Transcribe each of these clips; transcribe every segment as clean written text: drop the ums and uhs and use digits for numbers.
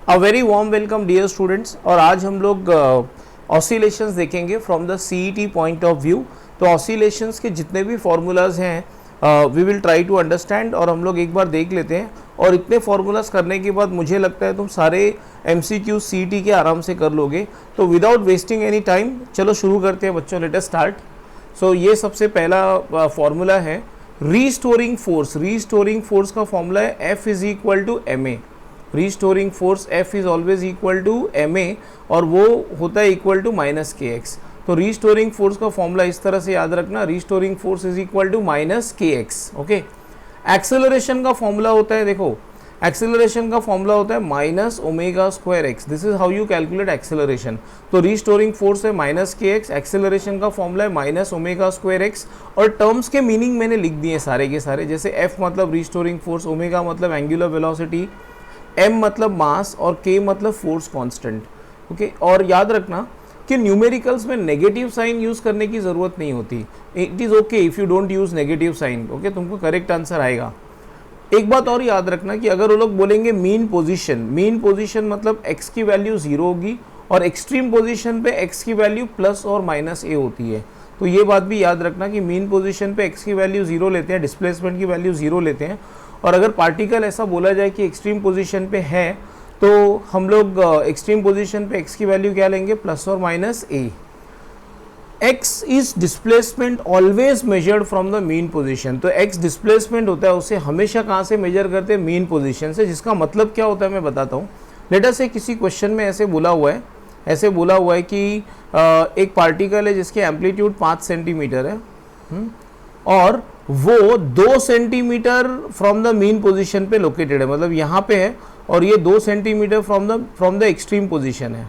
अ very warm welcome dear students. और आज हम लोग ऑसिलेशंस देखेंगे from the CET point of view. तो ऑसिलेशंस के जितने भी फार्मूलाज हैं we will try to understand, और हम लोग एक बार देख लेते हैं। और इतने फार्मूलाज करने के बाद मुझे लगता है तुम सारे एमसीक्यू सीईटी के आराम से कर लोगे। तो विदाउट वेस्टिंग एनी टाइम चलो शुरू करते हैं बच्चों, लेट अस स्टार्ट। सो ये सबसे पहला फार्मूला है रीस्टोरिंग फोर्स। रीस्टोरिंग फोर्स का फॉर्मूला है F is equal to m a. Restoring force F is always equal to m a, और वो होता है equal to minus k x. तो रीस्टोरिंग फोर्स का फॉर्मूला इस तरह से याद रखना, restoring force is equal to minus k x. Okay. Acceleration का फॉर्मूला होता है, देखो एक्सेलरेशन का फॉर्मूला होता है minus omega square x. This is how you calculate acceleration. तो रीस्टोरिंग फोर्स है माइनस के एक्स, एक्सेलरेशन का फॉर्मूला है माइनस ओमेगा स्क्वायर एक्स। और टर्म्स के मीनिंग मैंने लिख दिए सारे के सारे, जैसे एफ मतलब रीस्टोरिंग फोर्स, ओमेगा मतलब एंगुलर वेलोसिटी, एम मतलब मास, और के मतलब फोर्स कांस्टेंट। ओके। और याद रखना कि न्यूमेरिकल्स में नेगेटिव साइन यूज करने की जरूरत नहीं होती। It is okay if you don't use negative sign. Okay, तुमको करेक्ट आंसर आएगा। एक बात और याद रखना कि अगर वो लोग बोलेंगे मीन पोजीशन, मीन पोजीशन मतलब x की वैल्यू 0 होगी, और एक्सट्रीम पोजीशन पे x की वैल्यू प्लस और माइनस a होती है। तो ये बात भी याद रखना कि मीन पोजीशन पे x की वैल्यू 0 लेते हैं, डिस्प्लेसमेंट की वैल्यू 0 लेते हैं। और अगर पार्टिकल ऐसा बोला जाए कि एक्सट्रीम पोजीशन पे है, तो हम लोग एक्सट्रीम पोजीशन पे x की वैल्यू क्या लेंगे, प्लस और minus a। x is displacement always measured from the mean position. तो x डिस्प्लेसमेंट होता है, उसे हमेशा कहाँ से मेजर करते हैं, मीन पोजीशन से। जिसका मतलब क्या होता है मैं बताता हूँ। लेट अस से किसी क्वेश्चन में ऐसे बोला हुआ है कि एक पार्टिकल है जिसके एम्पलीट्यूड 5 सेंटीमीटर है, और वो 2 centimetre from the mean position पे लोकेटेड है, मतलब यहाँ पे है, और ये 2 centimetre from the extreme position है,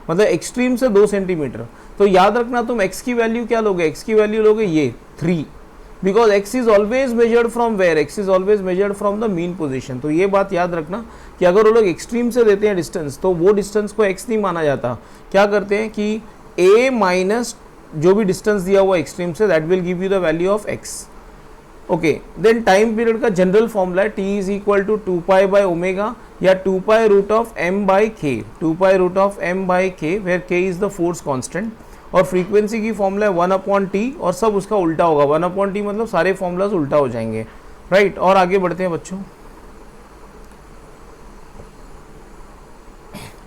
मतलब एक्सट्रीम से 2 सेंटीमीटर। तो याद रखना तुम x की वैल्यू क्या लोगे, x की वैल्यू लोगे ये 3, because x is always measured from where, x is always measured from the mean position. तो ये बात याद रखना कि अगर वो लोग एक्सट्रीम से देते हैं डिस्टेंस, तो वो डिस्टेंस को x नहीं माना जाता। क्या करते हैं कि a माइनस जो भी डिस्टेंस दिया हुआ एक्सट्रीम से, that will give you the value of x। Okay, then time period का जनरल फॉर्मूला है t is equal to 2 pi by omega, या 2 pi root of m by k, 2 pi root of m by k, where k is the force constant. और frequency की formula है 1 upon T, और सब उसका उल्टा होगा। 1 अपॉन टी मतलब सारे फॉर्मूलाज उल्टा हो जाएंगे, राइट। और आगे बढ़ते हैं बच्चों।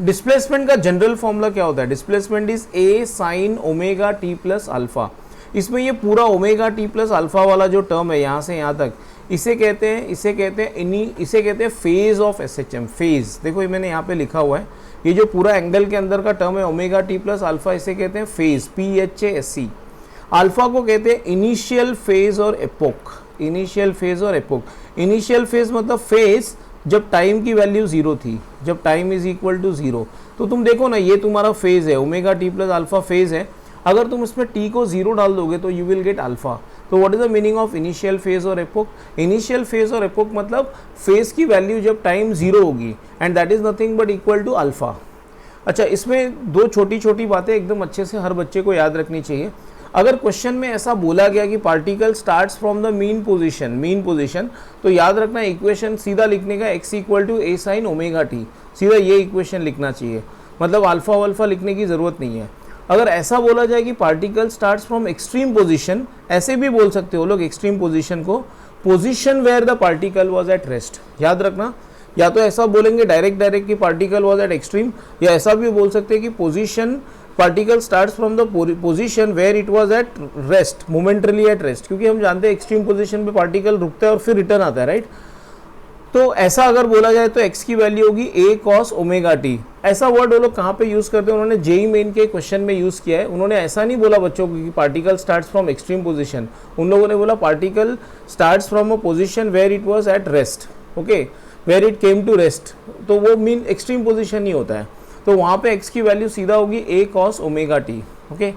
डिस्प्लेसमेंट का जनरल फॉर्मूला क्या होता है, displacement is a sine omega t plus alpha. इसमें ये पूरा ओमेगा टी प्लस अल्फा वाला जो टर्म है यहाँ से यहाँ तक, इसे कहते हैं फेज ऑफ एसएचएम। फेज देखो ये मैंने यहाँ पे लिखा हुआ है, ये जो पूरा एंगल के अंदर का टर्म है ओमेगा टी प्लस अल्फा, इसे कहते हैं फेज, PHASC। अल्फा को कहते हैं इनिशियल फेज और एपोक। इनिशियल फेज और एपोक, इनिशियल फेज मतलब फेज जब टाइम की वैल्यू 0 थी, जब टाइम इज इक्वल टू 0। तो तुम देखो ना, ये तुम्हारा फेज है, omega t plus alpha phase है। अगर तुम इसमें t को 0 डाल दोगे तो यू विल गेट अल्फा। तो what is the meaning of initial phase और एपोक? इनिशियल फेज और एपोक मतलब फेज की वैल्यू जब टाइम 0 होगी, and that is nothing but equal to alpha. अच्छा, इसमें दो छोटी छोटी बातें एकदम अच्छे से हर बच्चे को याद रखनी चाहिए। अगर क्वेश्चन में ऐसा बोला गया कि particle starts from the mean position, तो याद रखना इक्वेशन सीधा लिखने का x equal to a sine omega t, सीधा ये इक्वेशन लिखना चाहिए, मतलब अल्फा वल्फा लिखने की ज़रूरत नहीं है। अगर ऐसा बोला जाए कि particle starts from extreme position, ऐसे भी बोल सकते हो लोग एक्सट्रीम पोजीशन को, position where the particle was at rest. याद रखना, या तो ऐसा बोलेंगे डायरेक्ट कि पार्टिकल वाज एट एक्सट्रीम, या ऐसा भी बोल सकते हैं कि position, particle starts from the position where it was at rest, momentarily at rest, क्योंकि हम जानते हैं एक्सट्रीम पोजीशन पे पार्टिकल रुकता है और फिर रिटर्न आता है, राइट। तो ऐसा अगर बोला जाए तो x की वैल्यू होगी a cos ओमेगा टी। ऐसा वर्ड वो लोग कहाँ पे यूज़ करते हैं, उन्होंने जेई मेन के क्वेश्चन में यूज़ किया है। उन्होंने ऐसा नहीं बोला बच्चों को कि particle starts from extreme position, उन लोगों ने बोला particle starts from a position where it was at rest, okay, where it came to rest. तो वो मीन एक्सट्रीम पोजीशन ही होता है। तो वहाँ पे x की वैल्यू सीधा होगी a cos omega T, okay.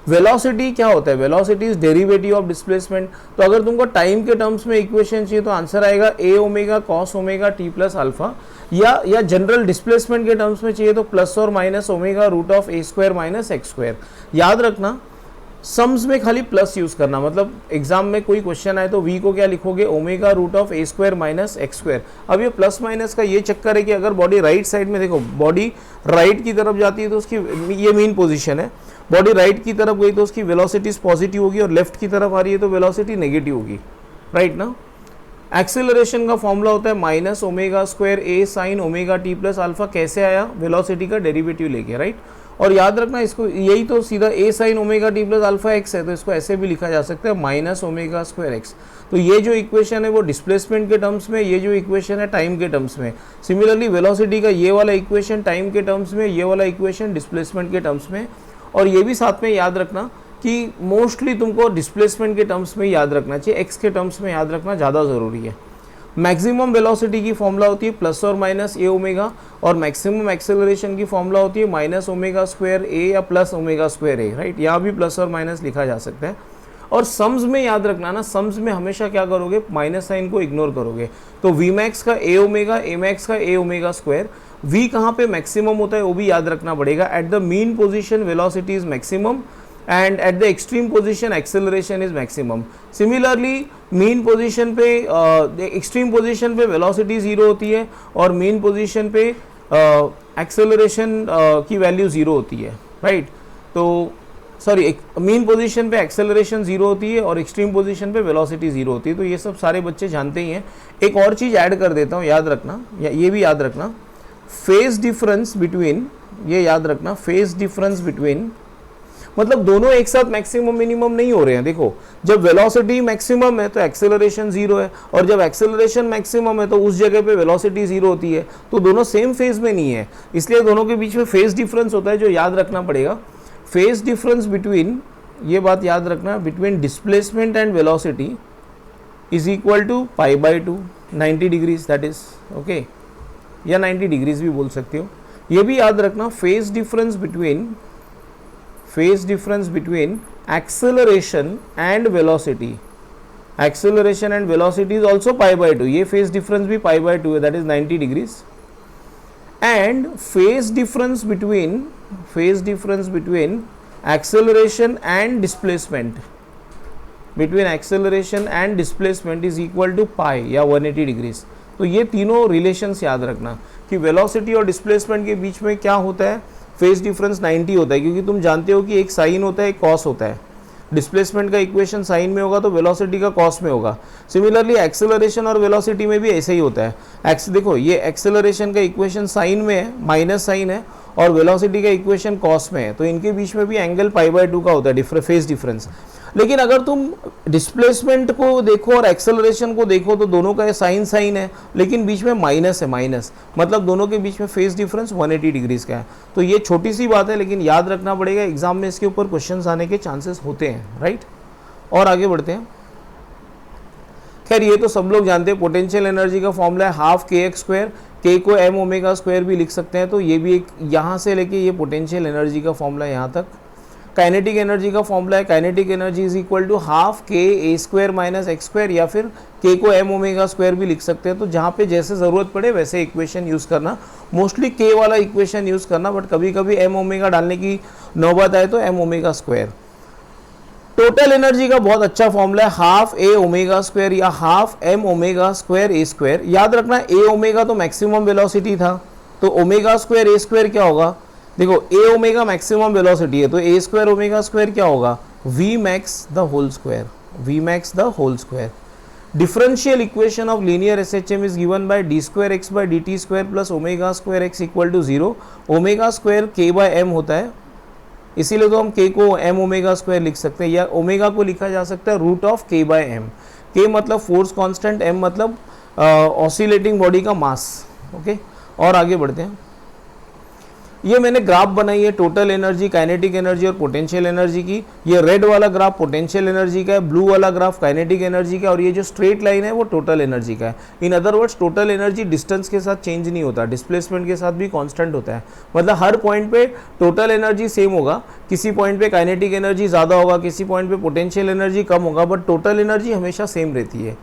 Velocity क्या होता है, velocity is derivative of displacement. तो अगर तुमको टाइम के टर्म्स में इक्वेशन चाहिए तो आंसर आएगा a omega cos omega t plus alpha, या जनरल डिस्प्लेसमेंट के टर्म्स में चाहिए तो प्लस और minus omega root of a square minus x square. याद रखना सम्स में खाली प्लस यूज करना, मतलब एग्जाम में कोई क्वेश्चन आए तो v को क्या लिखोगे, omega root of a square minus x square. अब ये प्लस माइनस का ये चक्कर है कि अगर बॉडी राइट साइड में, देखो बॉडी राइट की तरफ जाती है तो उसकी ये मेन पोजीशन है, बॉडी राइट की तरफ गई तो उसकी वेलोसिटी पॉजिटिव होगी और लेफ्ट की तरफ आ रही है तो वेलोसिटी नेगेटिव होगी, राइट ना। एक्सेलरेशन का फॉर्मूला होता है minus omega square a sine omega t plus alpha. कैसे आया, वेलोसिटी का डेरिवेटिव लेके, राइट। और याद रखना इसको, यही तो सीधा a sine omega t plus alpha x है, तो इसको ऐसे भी लिखा जा सकता है माइनस ओमेगा स्क्वायर एक्स। तो ये जो इक्वेशन है वो डिस्प्लेसमेंट के टर्म्स में, ये जो इक्वेशन है टाइम के टर्म्स में। सिमिलरली वेलोसिटी का ये वाला इक्वेशन टाइम के टर्म्स में, ये वाला इक्वेशन डिस्प्लेसमेंट के टर्म्स में। और ये भी साथ में याद रखना कि मोस्टली तुमको डिस्प्लेसमेंट के टर्म्स में याद रखना चाहिए, एक्स के टर्म्स में याद रखना ज़्यादा ज़रूरी है। मैक्सिमम वेलोसिटी की फॉर्मूला होती है प्लस और माइनस ए ओमेगा, और मैक्सिमम एक्सेलरेशन की फॉर्मूला होती है माइनस ओमेगा स्क्वायर ए या प्लस ओमेगा स्क्वायर ए, राइट। यहाँ भी प्लस और माइनस लिखा जा सकता है। और सम्स में याद रखना ना, सम्स में हमेशा क्या करोगे, माइनस साइन को इग्नोर करोगे। तो वी मैक्स का ए ओमेगा, ए मैक्स का ए ओमेगा स्क्वायर। वी कहाँ पे मैक्सिमम होता है वो भी याद रखना पड़ेगा। At the mean position velocity is maximum and at the extreme position acceleration is maximum. Similarly mean position पे extreme position पे velocity 0 होती है और mean position पे acceleration की value 0 होती है, right। तो सॉरी, mean position पे acceleration 0 होती है और extreme position पे velocity 0 होती है। तो ये सब सारे बच्चे जानते ही हैं। एक और चीज़ ऐड कर देता हूँ, याद रखना, ये भी याद रखना, फेज डिफरेंस बिटवीन, ये याद रखना, फेज डिफरेंस बिटवीन मतलब दोनों एक साथ मैक्सिमम मिनिमम नहीं हो रहे हैं। देखो, जब वेलोसिटी मैक्सिमम है तो एक्सेलरेशन 0 है, और जब एक्सेलरेशन मैक्सिमम है तो उस जगह पे वेलोसिटी 0 होती है। तो दोनों सेम फेज में नहीं है, इसलिए दोनों के बीच में फेज डिफरेंस होता है जो याद रखना पड़ेगा। फेज डिफरेंस बिटवीन, ये बात याद रखना, between displacement and velocity is equal to pi by 2, 90 degrees, that is okay, या 90 डिग्रीज भी बोल सकते हो। ये भी याद रखना, phase difference between acceleration and velocity, acceleration and velocity is also pi by 2, ये phase difference भी pi by 2 है, that is 90 degrees। and phase difference between acceleration and displacement, is equal to pi या 180 degrees। तो ये तीनों relations याद रखना कि वेलोसिटी और डिस्प्लेसमेंट के बीच में क्या होता है, फेज डिफरेंस 90 होता है, क्योंकि तुम जानते हो कि एक साइन होता है, एक कॉस होता है। डिस्प्लेसमेंट का इक्वेशन साइन में होगा तो वेलोसिटी का कॉस में होगा। सिमिलरली एक्सेलरेशन और वेलोसिटी में भी ऐसे ही होता है। देखो, ये एक्सेलरेशन का इक्वेशन साइन में है, माइनस साइन है, और वेलोसिटी का इक्वेशन कॉस में है, तो इनके बीच में भी एंगल पाई बाय 2 का होता है फेज डिफरेंस। लेकिन अगर तुम डिस्प्लेसमेंट को देखो और एक्सेलरेशन को देखो तो दोनों का साइन साइन है, लेकिन बीच में माइनस है, माइनस मतलब दोनों के बीच में फेज डिफरेंस 180 डिग्रीज का है। तो ये छोटी सी बात है, लेकिन याद रखना पड़ेगा, एग्जाम में इसके ऊपर क्वेश्चंस आने के चांसेस होते हैं, राइट। और आगे बढ़ते हैं। खैर, ये तो सब लोग जानते हैं, पोटेंशियल एनर्जी का फॉर्मूला है हाफ के एक्स स्क्वायर, के को एम ओमेगा स्क्वायर भी लिख सकते हैं। तो ये भी एक, यहाँ से लेके ये पोटेंशियल एनर्जी का फॉर्मूला है यहाँ तक। काइनेटिक एनर्जी का फॉर्मूला है, kinetic energy is equal to half k a square minus x square, या फिर के को एम ओमेगा स्क्वायर भी लिख सकते हैं। तो जहाँ पे जैसे ज़रूरत पड़े वैसे इक्वेशन यूज़ करना, मोस्टली के वाला इक्वेशन यूज़ करना, बट कभी कभी एम ओमेगा डालने की नौबत आए तो m omega square. Total energy का बहुत अच्छा फॉर्मूला है हाफ ए ओमेगा स्क्वायर या half m omega square a square. याद रखना, ए ओमेगा तो मैक्सिमम वेलोसिटी था, तो ओमेगा स्क्वायर ए स्क्वायर क्या होगा, देखो ए ओमेगा मैक्सिमम वेलोसिटी है, तो ए स्क्वायर ओमेगा स्क्वायर क्या होगा, v max the whole square, v max the whole square. Differential equation of linear SHM is given by d square x by d t square plus omega square x equal to 0। Omega square k by m होता है, इसीलिए तो हम के को M omega square लिख सकते हैं, या ओमेगा को लिखा जा सकता है रूट ऑफ के बाय एम। के मतलब फोर्स कांस्टेंट, एम मतलब ऑसिलेटिंग बॉडी का मास, ओके। और आगे बढ़ते हैं। ये मैंने ग्राफ बनाई है टोटल एनर्जी, काइनेटिक एनर्जी और पोटेंशियल एनर्जी की। ये रेड वाला ग्राफ पोटेंशियल एनर्जी का है, ब्लू वाला ग्राफ काइनेटिक एनर्जी का, और ये जो स्ट्रेट लाइन है वो टोटल एनर्जी का है। In other words, total energy distance के साथ चेंज नहीं होता, डिस्प्लेसमेंट के साथ भी कांस्टेंट होता है। मतलब हर पॉइंट पे टोटल एनर्जी सेम होगा, किसी पॉइंट पे काइनेटिक एनर्जी ज़्यादा होगा, किसी पॉइंट पे पोटेंशियल एनर्जी कम होगा, बट टोटल एनर्जी हमेशा सेम रहती है।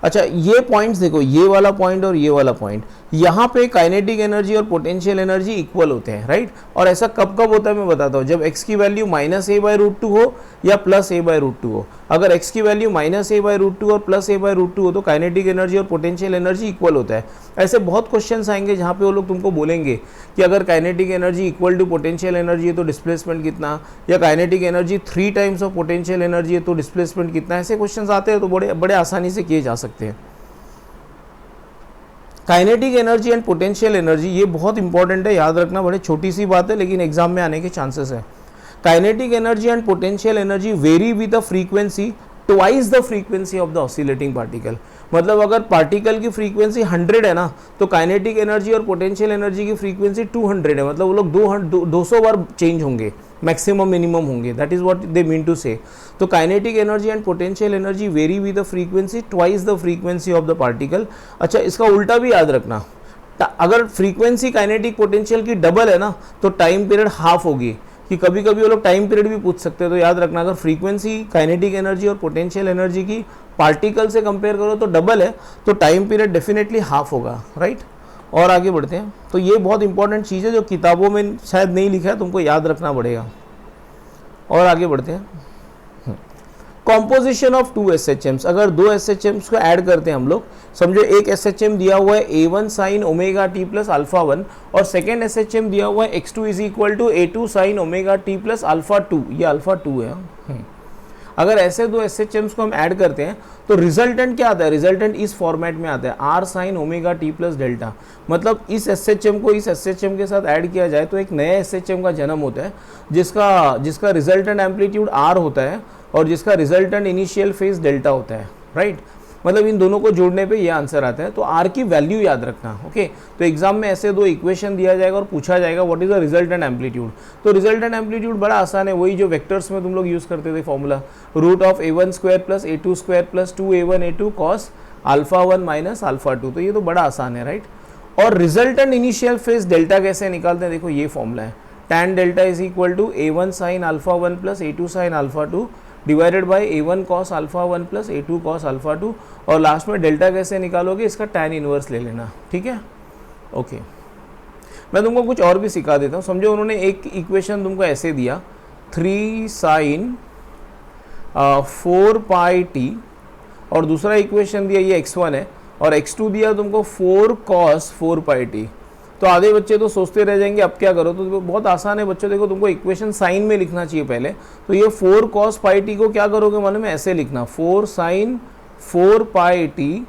अच्छा ये पॉइंट्स देखो, ये वाला पॉइंट और ये वाला पॉइंट, यहाँ पे काइनेटिक एनर्जी और पोटेंशियल एनर्जी इक्वल होते हैं, राइट। और ऐसा कब कब होता है मैं बताता हूँ, जब x की वैल्यू -a/√2 हो या +a/√2 हो। अगर x की वैल्यू -a/√2 और +a/√2 हो तो काइनेटिक एनर्जी और पोटेंशियल एनर्जी इक्वल होता है। ऐसे बहुत क्वेश्चंस आएंगे जहाँ पे वो लोग तुमको बोलेंगे कि अगर kinetic energy equal to potential energy है तो डिस्प्लेसमेंट कितना, या kinetic energy 3 times of potential energy है तो डिस्प्लेसमेंट कितना। ऐसे क्वेश्चंस आते हैं तो बड़े बड़े आसानी से किए जा सकते हैं। Kinetic energy and potential energy ये बहुत इंपॉर्टेंट है, याद रखना, बड़े छोटी सी बात है लेकिन एग्जाम में आने के चांसेस है। Kinetic energy and potential energy vary with the frequency twice the frequency of the oscillating particle. मतलब अगर पार्टिकल की फ्रीक्वेंसी 100 है ना तो काइनेटिक एनर्जी और पोटेंशियल एनर्जी की फ्रीक्वेंसी 200 है। मतलब वो लोग 200 बार चेंज होंगे, मैक्सिमम मिनिमम होंगे, that is what they mean to say. तो kinetic energy and potential energy vary with the frequency twice the frequency of the particle. अच्छा इसका उल्टा भी याद रखना, अगर फ्रीक्वेंसी काइनेटिक पोटेंशियल की डबल है ना तो टाइम पीरियड हाफ होगी, कि कभी कभी वो लोग टाइम पीरियड भी पूछ सकते हैं। तो याद रखना अगर फ्रीक्वेंसी काइनेटिक एनर्जी और पोटेंशियल एनर्जी की पार्टिकल से कंपेयर करो तो डबल है तो टाइम पीरियड डेफिनेटली हाफ होगा, राइट। और आगे बढ़ते हैं। तो ये बहुत इंपॉर्टेंट चीज़ है जो किताबों में शायद नहीं लिखा है, तुमको याद रखना पड़ेगा। और आगे बढ़ते हैं। कॉम्पोजिशन ऑफ 2 SHMs, अगर 2 SHMs को ऐड करते हैं हम लोग, समझो एक SHM दिया हुआ है A1 sin omega t plus alpha 1 और सेकेंड SHM दिया हुआ है X2 is equal to A2 sin omega t plus alpha 2, ये अल्फा 2 है। अगर ऐसे 2 SHMs को हम ऐड करते हैं तो रिजल्टेंट क्या आता है, रिजल्टेंट इस फॉर्मेट में आता है R sin omega t plus delta. मतलब इस SHM को इस SHM के साथ ऐड किया जाए तो एक नए SHM का जन्म होता है जिसका रिजल्टेंट एम्पलीट्यूड R होता है और जिसका रिजल्टेंट इनिशियल फेज डेल्टा होता है, राइट। मतलब इन दोनों को जोड़ने पे ये आंसर आता है। तो R की वैल्यू याद रखना, ओके। तो एग्जाम में ऐसे 2 इक्वेशन दिया जाएगा और पूछा जाएगा what is the resultant amplitude. तो रिजल्टेंट एम्पलीट्यूड बड़ा आसान है, वही जो वेक्टर्स में तुम लोग यूज करते थे formula, √(a1² + a2² + 2a1a2 cos alpha 1 minus alpha 2। तो ये तो बड़ा आसान है, राइट। और रिजल्टेंट इनिशियल फेज डेल्टा कैसे निकालते हैं, देखो ये फॉर्मूला है, tan delta is equal to a1 sin alpha 1 + a2 sin alpha 2 divided by a1 cos alpha 1 + a2 cos alpha 2। और लास्ट में डेल्टा कैसे निकालोगे, इसका tan इनवर्स ले लेना, ठीक है, ओके। मैं तुमको कुछ और भी सिखा देता हूँ। समझो उन्होंने एक इक्वेशन तुमको ऐसे दिया 3 sin 4 pi t और दूसरा इक्वेशन दिया ये x1 है और x2 दिया तुमको 4 cos 4 pi t। तो आधे बच्चे तो सोचते रह जाएंगे अब क्या करो, तो बहुत आसान है बच्चों, देखो तुमको इक्वेशन साइन में लिखना चाहिए पहले। तो ये 4 cos pi t को क्या करोगे मालूम है, ऐसे लिखना 4 sin 4 pi t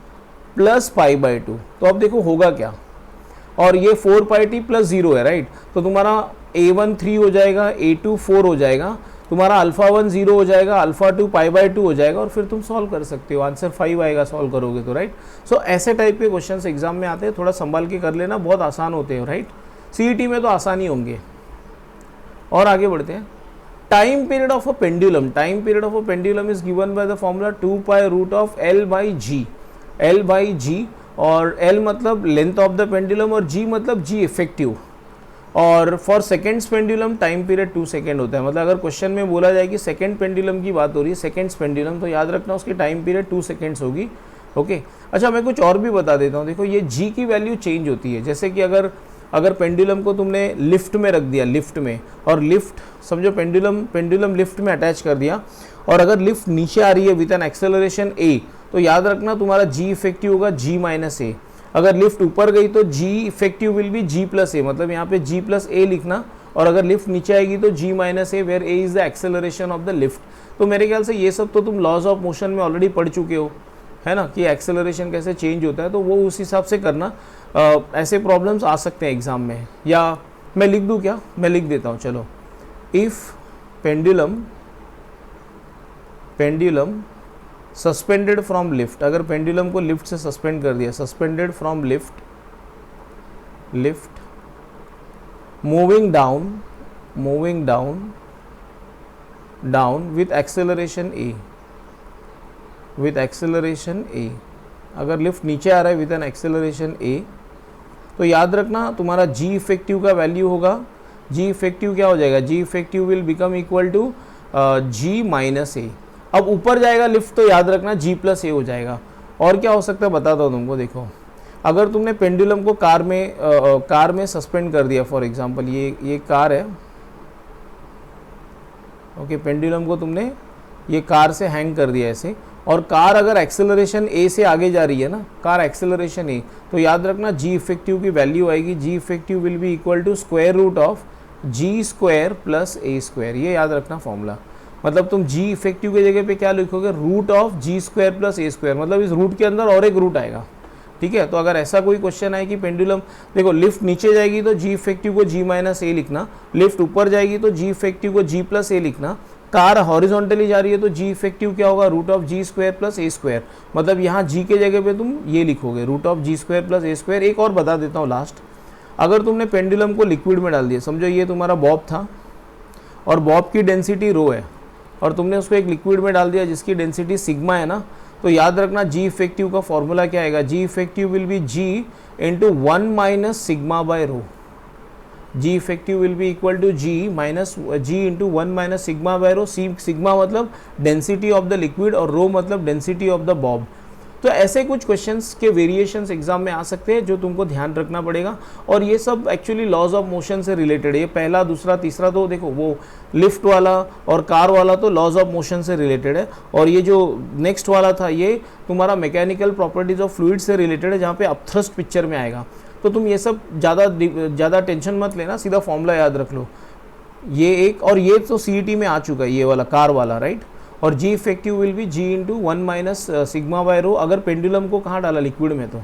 प्लस π/2। तो अब देखो होगा क्या, और ये 4 pi t प्लस 0 है, राइट। तो तुम्हारा a1 3 हो जाएगा, a2 4 हो जाएगा, तुम्हारा अल्फा 1 0 हो जाएगा, अल्फा 2 π/2 हो जाएगा और फिर तुम सॉल्व कर सकते हो, आंसर 5 आएगा सॉल्व करोगे तो, राइट। सो ऐसे टाइप के क्वेश्चंस एग्जाम में आते हैं, थोड़ा संभाल के कर लेना, बहुत आसान होते हैं, राइट। सीईटी में तो आसान ही होंगे। और आगे बढ़ते हैं। Time period of a pendulum, time period of a pendulum is given by the formula 2 pi √L/g, L/g, और L मतलब लेंथ ऑफ द पेंडुलम और G मतलब G इफेक्टिव। और for seconds pendulum time period 2 second होता है। मतलब अगर question में बोला जाए कि सेकेंड पेंडुलम की बात हो रही है, सेकेंड्स पेंडुलम, तो याद रखना उसकी टाइम पीरियड 2 सेकेंड्स होगी, ओके। अच्छा मैं कुछ और भी बता देता हूँ। देखो ये G की वैल्यू चेंज होती है, जैसे कि अगर पेंडुलम को तुमने लिफ्ट में रख दिया, लिफ्ट में, और लिफ्ट समझो पेंडुलम लिफ्ट में अटैच कर दिया और अगर लिफ्ट नीचे आ रही है विद एन एक्सेलरेशन a, तो याद रखना तुम्हारा G इफेक्टिव होगा G-a। अगर लिफ्ट ऊपर गई तो G effective will B G+a, मतलब यहाँ पे G+a लिखना, और अगर लिफ्ट नीचे आएगी तो G-a, where a is the acceleration of the lift. तो मेरे ख्याल से ये सब तो तुम लॉज ऑफ मोशन में ऑलरेडी पढ़ चुके हो, है ना, कि एक्सेलरेशन कैसे चेंज होता है, तो वो उस हिसाब से करना। ऐसे प्रॉब्लम्स आ सकते हैं एग्जाम में, या मैं लिख दूँ क्या, मैं लिख देता हूँ, चलो। If pendulum suspended from lift, अगर पेंडुलम को लिफ्ट से सस्पेंड कर दिया, suspended from lift moving down with acceleration a, अगर लिफ्ट नीचे आ रहा है विथ एन एक्सेलरेशन a, तो याद रखना तुम्हारा G इफेक्टिव का वैल्यू होगा, G इफेक्टिव क्या हो जाएगा, G effective will become equal to G-a। अब ऊपर जाएगा लिफ्ट तो याद रखना G+a हो जाएगा, और क्या हो सकता है बताता हूँ तुमको। देखो अगर तुमने पेंडुलम को कार में सस्पेंड कर दिया, फॉर एग्जांपल ये कार है, ओके, पेंडुलम को तुमने ये कार से हैंग कर दिया ऐसे, और कार अगर एक्सेलरेशन ए से आगे जा रही है ना, कार एक्सेलरेशन ए, तो याद रखना जी इफेक्टिव की वैल्यू आएगी, G effective will be equal to square root of ji square plus A square. ये याद रखना फॉर्मूला। मतलब तुम जी इफेक्टिव की जगह पे क्या लिखोगे, root of ji square plus A square, मतलब इस रूट के अंदर और एक रूट आएगा, ठीक है। तो अगर ऐसा कोई क्वेश्चन आए कि पेंडुलम, देखो लिफ्ट नीचे जाएगी तो जी इफेक्टिव को जी माइनस ए लिखना, लिफ्ट ऊपर जाएगी तो जी इफेक्टिव को जी प्लस ए लिखना, कार हॉरिजॉन्टली जा रही है तो जी इफेक्टिव क्या होगा, root of ji square plus A square. मतलब यहाँ जी के जगह पे तुम ये लिखोगे, root of ji square plus A square. एक और बता देता हूँ लास्ट, अगर तुमने पेंडुलम को लिक्विड में डाल दिया, समझो ये तुम्हारा बॉब था और बॉब की डेंसिटी रो है, और तुमने उसको एक लिक्विड में डाल दिया जिसकी डेंसिटी सिग्मा है ना, तो याद रखना जी इफेक्टिव का फॉर्मूला क्या आएगा, G effective will be G into 1 minus sigma by rho. G effective will be equal to G into 1 minus sigma by rho. Sigma मतलब डेंसिटी ऑफ द लिक्विड और रो मतलब डेंसिटी ऑफ द बॉब। तो ऐसे कुछ questions के variations exam में आ सकते हैं जो तुमको ध्यान रखना पड़ेगा, और ये सब एक्चुअली लॉज ऑफ मोशन से रिलेटेड है। ये पहला, दूसरा, तीसरा तो देखो वो लिफ्ट वाला और कार वाला तो लॉज ऑफ मोशन से रिलेटेड है, और ये जो नेक्स्ट वाला था ये तुम्हारा मैकेनिकल प्रॉपर्टीज ऑफ फ्लूइड से रिलेटेड है, जहाँ पे अपथ्रस्ट पिक्चर में आएगा। तो तुम ये सब ज़्यादा टेंशन मत लेना, सीधा फॉर्मूला याद रख लो। ये एक, और ये तो सीईटी में आ चुका है ये वाला कार वाला, राइट। और G effective will be G into 1 minus sigma by rho, अगर पेंडुलम को कहाँ डाला, लिक्विड में। तो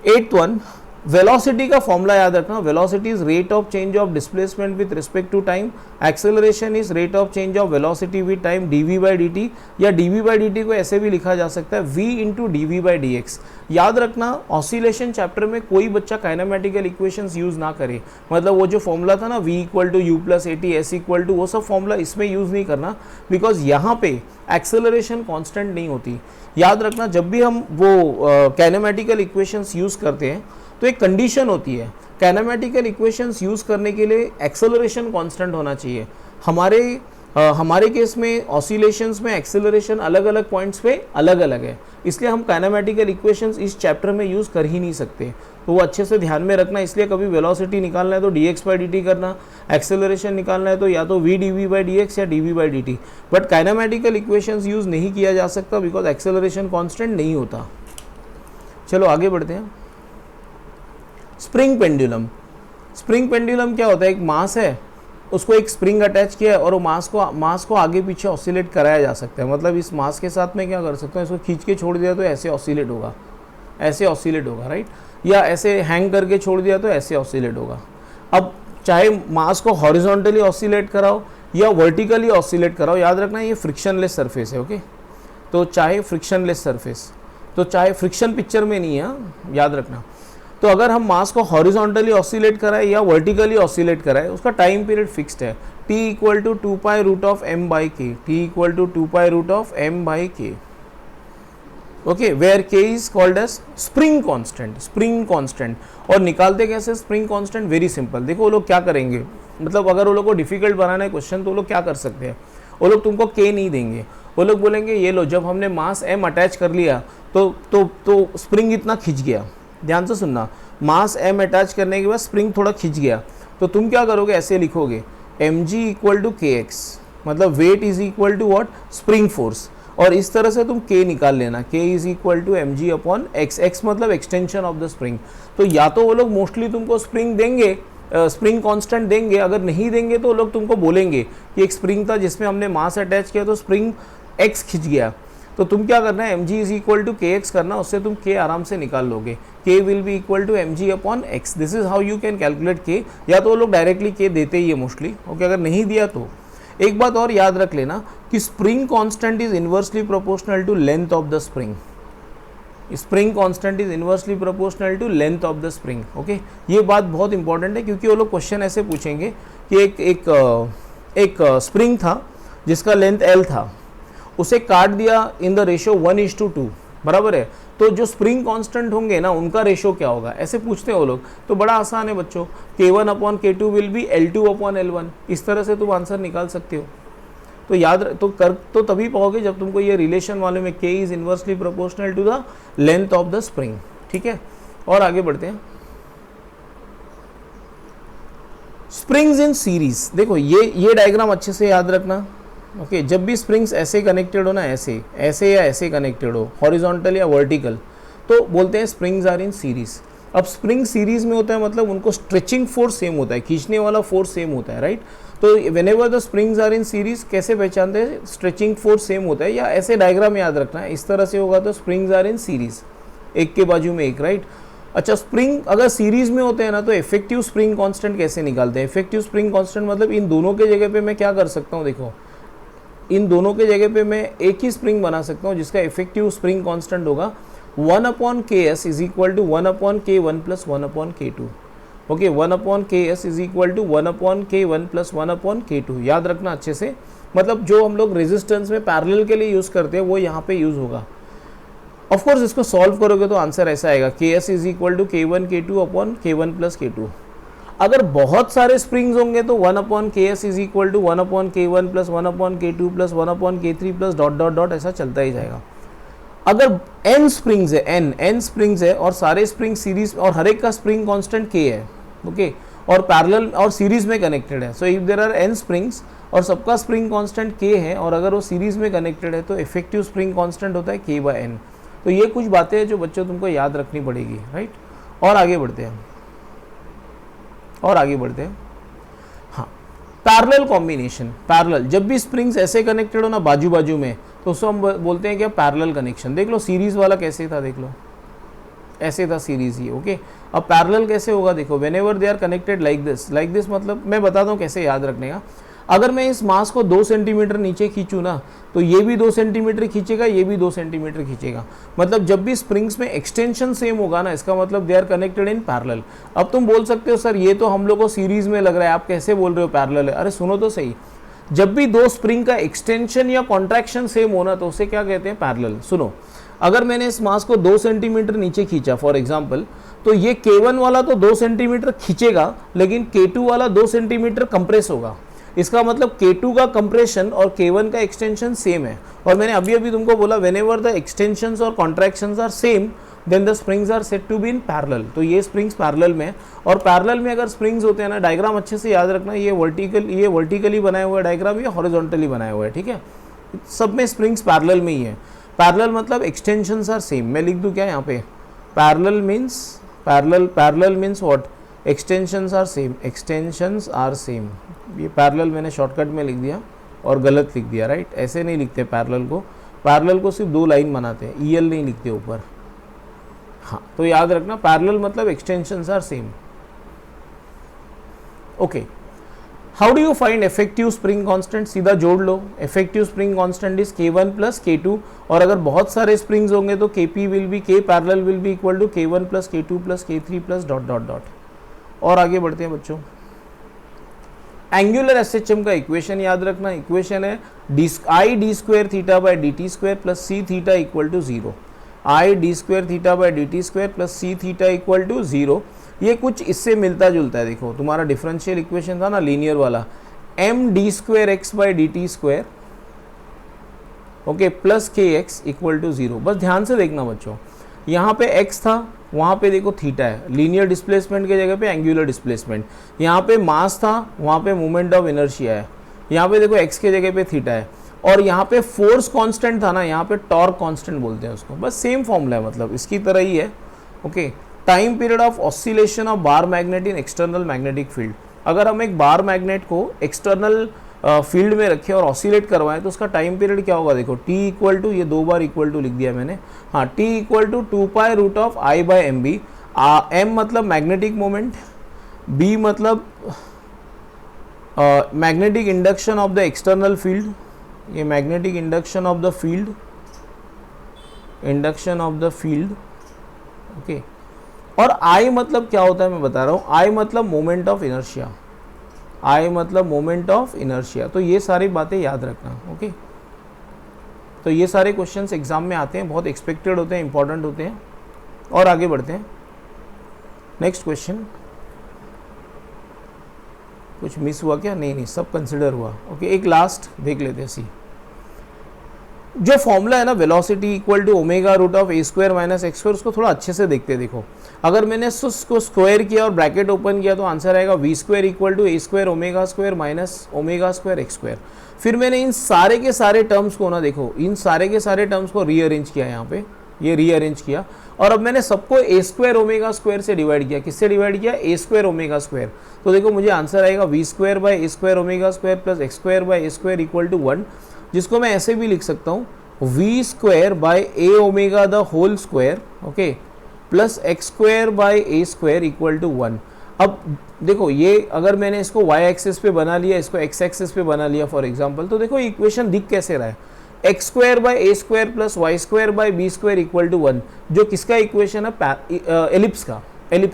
8th वन, वेलोसिटी का फॉर्मूला याद रखना। Velocity is rate of change of displacement with respect to time, acceleration is rate of change of velocity with time, dv by dt, या dv बाई dt को ऐसे भी लिखा जा सकता है v into dv by dx। याद रखना ऑसिलेशन चैप्टर में कोई बच्चा काइनेमेटिकल इक्वेशंस यूज ना करे, मतलब वो जो फॉर्मूला था ना v equal to u plus a t, s equal to, वो सब फॉर्मूला इसमें यूज नहीं करना, बिकॉज यहाँ पे एक्सेलरेशन कांस्टेंट नहीं होती। याद रखना जब भी हम वो काइनेमेटिकल इक्वेशंस यूज करते हैं तो एक कंडीशन होती है, काइनेमेटिकल इक्वेशंस यूज करने के लिए एक्सेलरेशन कांस्टेंट होना चाहिए। हमारे केस में ऑसिलेशंस में एक्सेलरेशन अलग अलग पॉइंट्स पे अलग अलग है, इसलिए हम काइनेमेटिकल इक्वेशंस इस चैप्टर में यूज कर ही नहीं सकते, तो वो अच्छे से ध्यान में रखना। इसलिए कभी वेलोसिटी निकालना है तो dx बाई dt करना, एक्सेलरेशन निकालना है तो या तो v dv बाई dx या dv by dt, but kinematical equations use नहीं किया जा सकता बिकॉज एक्सेलरेशन कांस्टेंट नहीं होता। चलो आगे बढ़ते हैं। Spring pendulum. स्प्रिंग पेंडुलम क्या होता है, एक मास है, उसको एक स्प्रिंग अटैच किया है और वो मास को आगे पीछे ऑसिलेट कराया जा सकता है। मतलब इस मास के साथ में क्या कर सकते हैं, इसको खींच के छोड़ दिया तो ऐसे ऑसिलेट होगा, ऐसे ऑसिलेट होगा, राइट, या ऐसे हैंग करके छोड़ दिया तो ऐसे ऑसिलेट होगा। अब चाहे मास को हॉरिजॉन्टली ऑसिलेट कराओ या वर्टिकली ऑसिलेट कराओ, याद रखना ये फ्रिक्शनलेस सरफेस है, ओके। तो चाहे फ्रिक्शनलेस सरफेस, तो चाहे फ्रिक्शन पिक्चर में नहीं है, याद रखना। तो अगर हम मास को हॉरिजॉन्टली ऑसिलेट कराए या वर्टिकली ऑसिलेट कराए, उसका टाइम पीरियड फिक्स्ड है, t equal to 2 pi root of m by K, t equal to 2 pi root of m by K, okay, where k is called as spring constant. Spring constant, और निकालते कैसे spring constant, very simple. देखो वो लोग क्या करेंगे, मतलब अगर वो लोग को डिफिकल्ट बनाना है क्वेश्चन तो वो लोग क्या कर सकते हैं, वो लोग तुमको k नहीं देंगे, वो लोग बोलेंगे ये लो, जब हमने मास m अटैच कर लिया तो स्प्रिंग इतना खिंच गया। ध्यान से सुनना, मास m अटैच करने के बाद स्प्रिंग थोड़ा खिंच गया, तो तुम क्या करोगे, ऐसे लिखोगे mg इक्वल टू kx, मतलब weight is equal to what, spring force, और इस तरह से तुम k निकाल लेना, k is equal to mg upon x, x मतलब एक्सटेंशन ऑफ द स्प्रिंग। तो या तो वो लोग मोस्टली तुमको स्प्रिंग देंगे, स्प्रिंग कांस्टेंट देंगे, अगर नहीं देंगे तो वो लोग तुमको बोलेंगे कि एक स्प्रिंग था जिसमें हमने मास अटैच किया तो स्प्रिंग x खिंच गया, तो तुम क्या करना है, mg is equal to kx करना, उससे तुम k आराम से निकाल लोगे, k will be equal to mg upon x। This is how you can calculate k। या तो वो लोग डायरेक्टली k देते ही है मोस्टली, ओके। अगर नहीं दिया तो एक बात और याद रख लेना कि spring constant is inversely proportional to length of the spring. Spring constant is inversely proportional to length of the spring, okay. ये बात बहुत इंपॉर्टेंट है क्योंकि वो लोग क्वेश्चन ऐसे पूछेंगे कि एक स्प्रिंग था जिसका लेंथ l था, उसे काट दिया इन द रेशियो 1:2, बराबर है, तो जो स्प्रिंग कांस्टेंट होंगे ना उनका रेशियो क्या होगा, ऐसे पूछते हैं वो लोग। तो बड़ा आसान है बच्चों, k1 upon k2 will be L2 upon L1, इस तरह से तुम आंसर निकाल सकते हो। तो याद तो कर तो तभी पाओगे जब तुमको ये रिलेशन मालूम है, k is inversely proportional to the length of the spring. ठीक है, और आगे बढ़ते हैं। स्प्रिंग्स इन सीरीज, देखो ये डायग्राम अच्छे से याद रखना। ओके, जब भी स्प्रिंग्स ऐसे कनेक्टेड हो ना, ऐसे ऐसे या ऐसे कनेक्टेड हो, हॉरिजॉन्टल या वर्टिकल, तो बोलते हैं स्प्रिंग्स आर इन सीरीज। अब स्प्रिंग सीरीज में होता है मतलब उनको स्ट्रेचिंग फोर्स सेम होता है, खींचने वाला फोर्स सेम होता है, राइट। तो whenever the springs are in series कैसे पहचानते हैं, स्ट्रेचिंग फोर्स सेम होता है, या ऐसे डायग्राम याद रखना है, इस तरह से होगा तो स्प्रिंग्स आर इन सीरीज, एक के बाजू में एक, राइट। अच्छा, स्प्रिंग अगर सीरीज में होते हैं ना, तो इफेक्टिव स्प्रिंग कांस्टेंट कैसे निकालते हैं। इफेक्टिव स्प्रिंग कांस्टेंट मतलब इन दोनों के जगह पे मैं क्या कर सकता हूँ, देखो इन दोनों के जगह पे मैं एक ही स्प्रिंग बना सकता हूँ जिसका इफेक्टिव स्प्रिंग कांस्टेंट होगा 1/ks is equal to 1/k1 plus 1/k2। Okay, 1/ks is equal to 1/k1 plus 1/k2, याद रखना अच्छे से। मतलब जो हम लोग रेजिस्टेंस में पैरेलल के लिए यूज करते हैं वो यहाँ पे यूज होगा। ऑफ कोर्स इसको सॉल्व करोगे तो आंसर ऐसा आएगा, ks is equal to k1 k2 upon k1 plus k2। अगर बहुत सारे स्प्रिंग्स होंगे तो 1/ks is equal to 1/k1 plus 1/k2 plus 1/k3 plus dot dot dot, ऐसा चलता ही जाएगा। अगर n स्प्रिंग्स है, n स्प्रिंग्स है और सारे स्प्रिंग सीरीज और हर एक का स्प्रिंग कांस्टेंट k है, ओके, और पैरेलल और सीरीज में कनेक्टेड है, so if there are n springs और सबका स्प्रिंग कांस्टेंट k है और अगर वो सीरीज में कनेक्टेड है तो इफेक्टिव स्प्रिंग कांस्टेंट होता है k/n। तो ये कुछ बातें हैं जो बच्चों तुमको याद रखनी पड़ेगी, राइट। और आगे बढ़ते हैं, हाँ, पैरेलल कॉम्बिनेशन। पैरेलल, जब भी स्प्रिंग्स ऐसे कनेक्टेड हो ना बाजू बाजू में, तो उसको हम बोलते हैं क्या, पैरेलल कनेक्शन। देख लो सीरीज वाला कैसे था, देख लो ऐसे था सीरीज ही, ओके। अब पैरेलल कैसे होगा, देखो whenever they are connected like this, मतलब मैं बताता हूँ कैसे याद रखने का। अगर मैं इस मास को 2 सेंटीमीटर नीचे खींचूँ ना, तो ये भी 2 सेंटीमीटर खींचेगा, ये भी 2 सेंटीमीटर खींचेगा। मतलब जब भी स्प्रिंग्स में एक्सटेंशन सेम होगा ना, इसका मतलब they are connected in parallel. अब तुम बोल सकते हो सर ये तो हम लोग को सीरीज में लग रहा है, आप कैसे बोल रहे हो पैरेलल है। अरे सुनो तो सही, जब भी दो स्प्रिंग का एक्सटेंशन या कॉन्ट्रैक्शन सेम होना तो उसे क्या कहते हैं, पैरेलल। सुनो, अगर मैंने इस मास को 2 सेंटीमीटर नीचे खींचा फॉर एग्जांपल, तो ये K1 वाला तो 2 सेंटीमीटर खींचेगा, लेकिन K2 वाला 2 सेंटीमीटर कंप्रेस होगा। इसका मतलब K2 का कंप्रेशन और K1 का एक्सटेंशन सेम है। और मैंने अभी अभी तुमको बोला व्हेनेवर द एक्सटेंशंस और contractions are same then the springs are said to be in parallel. तो ये स्प्रिंग्स पैरेलल में, और पैरेलल में अगर स्प्रिंग्स होते हैं ना, डायग्राम अच्छे से याद रखना, ये वर्टिकली बनाया हुआ है डायग्राम, ये हॉरिजॉन्टली बनाया हुआ है, ठीक है। सब में स्प्रिंग्स पैरेलल में ही है। पैरेलल मतलब एक्सटेंशंस आर सेम। मैं लिख दूं क्या यहाँ पे, parallel means what, extensions are same, extensions are same. ये पैरेलल मैंने शॉर्टकट में लिख दिया और गलत लिख दिया, राइट। ऐसे नहीं लिखते पैरेलल को सिर्फ 2 लाइन बनाते हैं, EL नहीं लिखते ऊपर। हाँ, तो याद रखना पैरेलल मतलब extensions are same, okay. How do you find effective spring constant, सीधा जोड़ लो, effective spring constant is K1 plus K2, और अगर बहुत सारे स्प्रिंग्स होंगे तो Kp will be, K parallel will be equal to K1 plus K2 plus K3 plus dot dot dot. और आगे बढ़ते हैं बच्चों, एंगुलर SHM का इक्वेशन याद रखना। इक्वेशन है I d square theta by dt square plus C theta equal to 0। I d square theta by dt square plus C theta equal to 0। ये कुछ इससे मिलता जुलता है। देखो तुम्हारा डिफरेंशियल इक्वेशन था ना लीनियर वाला, m d square x by dt square, okay, plus kx equal to 0। बस ध्यान से देखना बच्चों, यहाँ पे x था, वहाँ पे देखो थीटा है, लीनियर डिस्प्लेसमेंट के जगह पे एंगुलर डिस्प्लेसमेंट। यहाँ पे मास था, वहाँ पे मोमेंट ऑफ इनर्शिया है। यहाँ पे देखो x के जगह पे थीटा है, और यहाँ पे फोर्स कांस्टेंट था ना, यहाँ पे टॉर्क कांस्टेंट बोलते हैं उसको। बस सेम फॉर्मूला है, मतलब इसकी तरह ही है, okay. Time period of oscillation of bar magnet in external magnetic field. अगर हम एक बार मैग्नेट को एक्सटर्नल फील्ड में रखें और ऑसिलेट करवाएं तो उसका टाइम पीरियड क्या होगा, देखो t इक्वल टू, ये 2 बार इक्वल टू लिख दिया मैंने, हाँ, t equal to 2 root of I by mb। m मतलब मैग्नेटिक मोमेंट, b मतलब magnetic induction of the external field, ये magnetic induction of the field, okay. और I मतलब क्या होता है मैं बता रहा हूँ, I मतलब मोमेंट ऑफ इनर्शिया, I मतलब मोमेंट ऑफ इनर्शिया। तो ये सारी बातें याद रखना, ओके। तो ये सारे क्वेश्चंस एग्जाम में आते हैं, बहुत एक्सपेक्टेड होते हैं, इंपॉर्टेंट होते हैं। और आगे बढ़ते हैं, नेक्स्ट क्वेश्चन कुछ मिस हुआ क्या? नहीं, सब कंसिडर हुआ। ओके, एक लास्ट देख लेते हैं। सी जो फॉर्मूला है ना, velocity equal to omega root of a square minus x square, उसको थोड़ा अच्छे से देखते हैं। देखो, अगर मैंने उसको स्क्वायर किया और ब्रैकेट ओपन किया तो आंसर आएगा v square equal to a square omega square minus omega square x square. फिर मैंने इन सारे के सारे टर्म्स को ना, देखो इन सारे के सारे टर्म्स को रीअरेंज किया, यहाँ पे ये रीअरेंज किया, और अब मैंने सबको ए स्क्वायर ओमेगा स्क्वायर से डिवाइड किया। किससे डिवाइड किया? A square omega square. तो देखो मुझे आंसर आएगा v square by a square omega square plus x square by a square equal to 1, जिसको मैं ऐसे भी लिख सकता हूँ v square by a omega the whole square, okay, plus x square by a square equal to 1। अब देखो ये अगर मैंने इसको वाई एक्सिस पे बना लिया, इसको एक्स एक्सिस पे बना लिया फॉर एग्जांपल, तो देखो इक्वेशन दिख कैसे रहा है? X square by a square plus y square by b square equal to 1, जो किसका इक्वेशन है? एलिप्स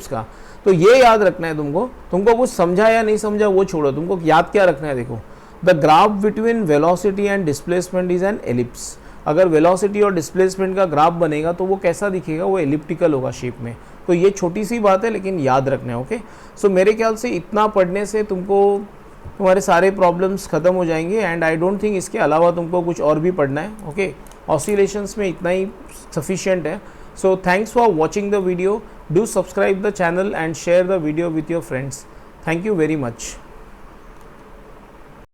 का। तो ये याद रखना है तुमको कुछ समझा या नहीं समझा वो छोड़ो, तुमको याद क्या रखना है? देखो, the graph between velocity and displacement is an ellipse. अगर वेलोसिटी और डिस्प्लेसमेंट का ग्राफ बनेगा तो वो कैसा दिखेगा? वो एलिप्टिकल होगा शेप में। तो ये छोटी सी बात है लेकिन याद रखना है। ओके, सो मेरे ख्याल से इतना पढ़ने से तुम्हारे सारे प्रॉब्लम्स खत्म हो जाएंगे, एंड आई डोंट थिंक इसके अलावा तुमको कुछ और भी पढ़ना है। ओके, ऑसिलेशंस में इतना ही सफिशिएंट है। So thanks for watching the video, do subscribe the channel and share the video with your friends. Thank you very much.